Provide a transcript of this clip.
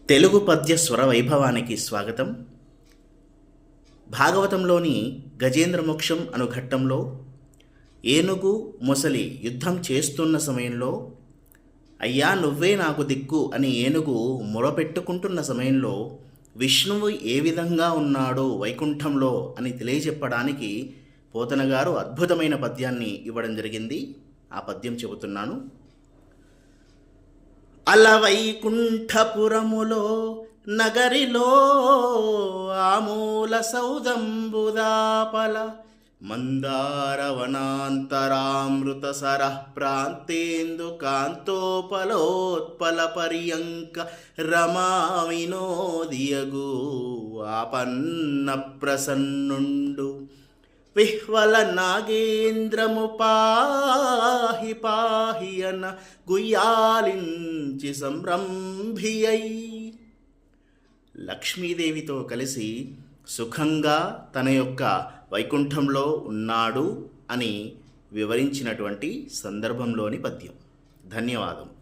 తెలుగు పద్య స్వర వైభవానికి స్వాగతం. భాగవతంలోని గజేంద్ర మోక్షం అను ఘట్టంలో ఏనుగు మొసలి యుద్ధం చేస్తున్న సమయంలో అయ్యా నువ్వే నాకు దిక్కు అని ఏనుగు మొరపెట్టుకుంటున్న సమయంలో విష్ణువు ఏ విధంగా ఉన్నాడో వైకుంఠంలో అని తెలియజెప్పడానికి పోతన గారు అద్భుతమైన పద్యాన్ని ఇవ్వడం జరిగింది. ఆ పద్యం చెబుతున్నాను. అలవైకుంఠపురములో నగరిలో ఆమూల సౌదంబుదాపల మందారవనాంతరామృత సరః ప్రాంతేందు కాంతోపలోత్పల పర్యంక రమా వినోదియగు ఆపన్న ప్రసన్నుండు విహ్వల నాగేంద్రము పాహి పాహి అన గుయ్యాలించి సంరంభియై లక్ష్మీదేవితో కలిసి సుఖంగా తన యొక్క వైకుంఠంలో ఉన్నాడు అని వివరించినటువంటి సందర్భంలోని పద్యం. ధన్యవాదం.